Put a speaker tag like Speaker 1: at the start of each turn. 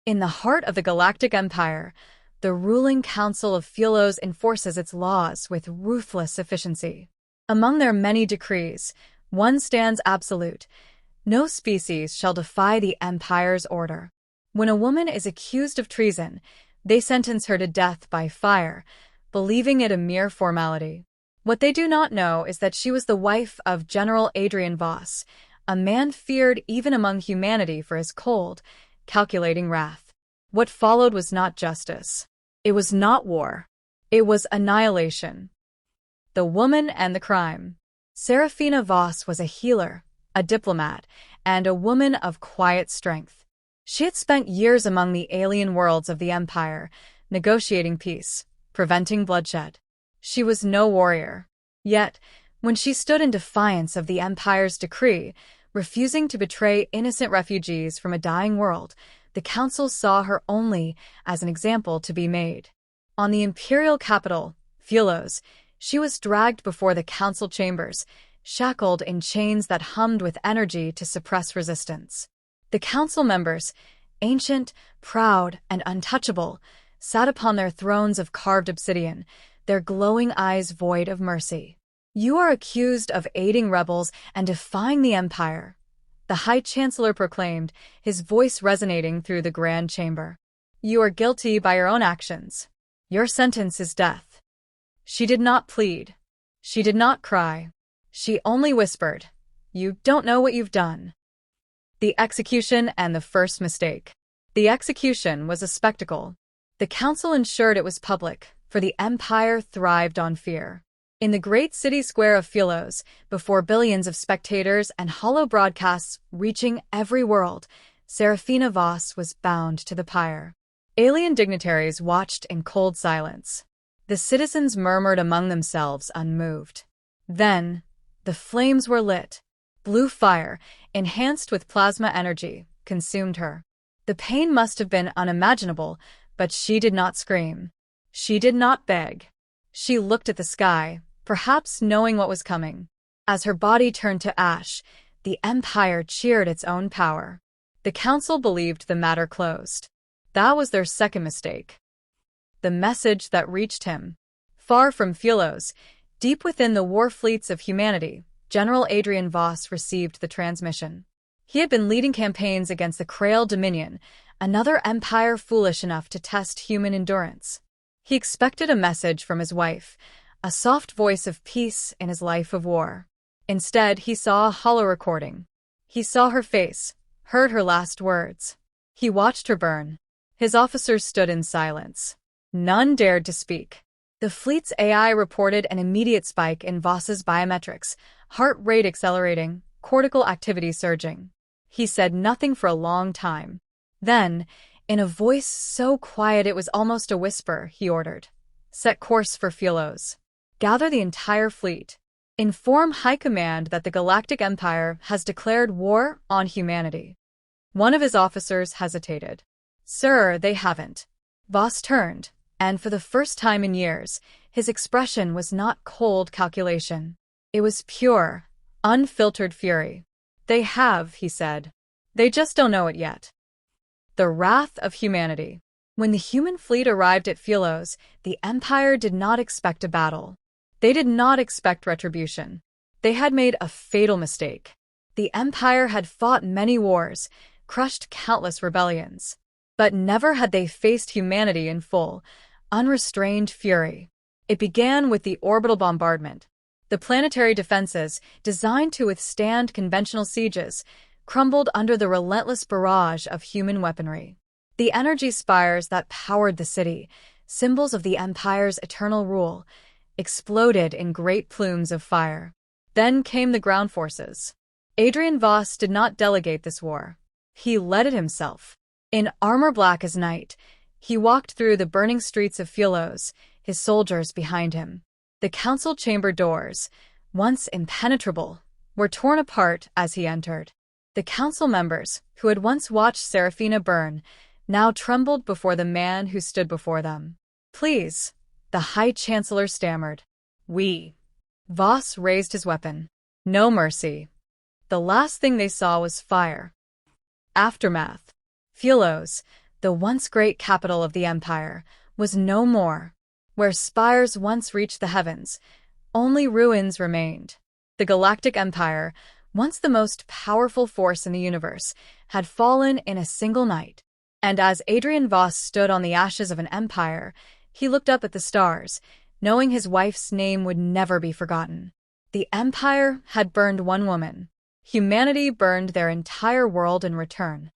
Speaker 1: In the heart of the Galactic Empire, the ruling council of Philos enforces its laws with ruthless efficiency. Among their many decrees, one stands absolute: no species shall defy the Empire's order. When a woman is accused of treason, they sentence her to death by fire, believing it a mere formality. What they do not know is that she was the wife of General Adrian Voss, a man feared even among humanity for his cold, calculating wrath. What followed was not justice. It was not war. It was annihilation. The woman and the crime. Serafina Voss was a healer, a diplomat, and a woman of quiet strength. She had spent years among the alien worlds of the Empire, negotiating peace, preventing bloodshed. She was no warrior. Yet, when she stood in defiance of the Empire's decree, refusing to betray innocent refugees from a dying world, the Council saw her only as an example to be made. On the imperial capital, Philos, she was dragged before the council chambers, shackled in chains that hummed with energy to suppress resistance. The council members, ancient, proud, and untouchable, sat upon their thrones of carved obsidian, their glowing eyes void of mercy. "You are accused of aiding rebels and defying the Empire," the High Chancellor proclaimed, his voice resonating through the Grand Chamber. "You are guilty by your own actions. Your sentence is death." She did not plead. She did not cry. She only whispered, "You don't know what you've done." The execution and the first mistake. The execution was a spectacle. The council ensured it was public, for the Empire thrived on fear. In the great city square of Philos, before billions of spectators and hollow broadcasts reaching every world, Serafina Voss was bound to the pyre. Alien dignitaries watched in cold silence. The citizens murmured among themselves, unmoved. Then, the flames were lit. Blue fire, enhanced with plasma energy, consumed her. The pain must have been unimaginable, but she did not scream. She did not beg. She looked at the sky, perhaps knowing what was coming. As her body turned to ash, the Empire cheered its own power. The council believed the matter closed. That was their second mistake. The message that reached him. Far from Philos, deep within the war fleets of humanity, General Adrian Voss received the transmission. He had been leading campaigns against the Krail Dominion, another empire foolish enough to test human endurance. He expected a message from his wife, a soft voice of peace in his life of war. Instead, he saw a hollow recording. He saw her face, heard her last words. He watched her burn. His officers stood in silence. None dared to speak. The fleet's AI reported an immediate spike in Voss's biometrics, heart rate accelerating, cortical activity surging. He said nothing for a long time. Then, in a voice so quiet it was almost a whisper, he ordered, "Set course for Philos. Gather the entire fleet. Inform High Command that the Galactic Empire has declared war on humanity." One of his officers hesitated. "Sir, they haven't." Voss turned, and for the first time in years, his expression was not cold calculation. It was pure, unfiltered fury. "They have," he said. "They just don't know it yet." The wrath of humanity. When the human fleet arrived at Philos, the Empire did not expect a battle. They did not expect retribution. They had made a fatal mistake. The Empire had fought many wars, crushed countless rebellions. But never had they faced humanity in full, unrestrained fury. It began with the orbital bombardment. The planetary defenses, designed to withstand conventional sieges, crumbled under the relentless barrage of human weaponry. The energy spires that powered the city, symbols of the Empire's eternal rule, exploded in great plumes of fire. Then came the ground forces. Adrian Voss did not delegate this war. He led it himself. In armor black as night, he walked through the burning streets of Philos, his soldiers behind him. The council chamber doors, once impenetrable, were torn apart as he entered. The council members, who had once watched Serafina burn, now trembled before the man who stood before them. "Please," the High Chancellor stammered. "We." Voss raised his weapon. No mercy. The last thing they saw was fire. Aftermath. Philos, The once great capital of the Empire was no more. Where spires once reached the heavens, only ruins remained. The Galactic Empire, once the most powerful force in the universe, had fallen in a single night. And as Adrian Voss stood on the ashes of an empire, he looked up at the stars, knowing his wife's name would never be forgotten. The Empire had burned one woman. Humanity burned their entire world in return.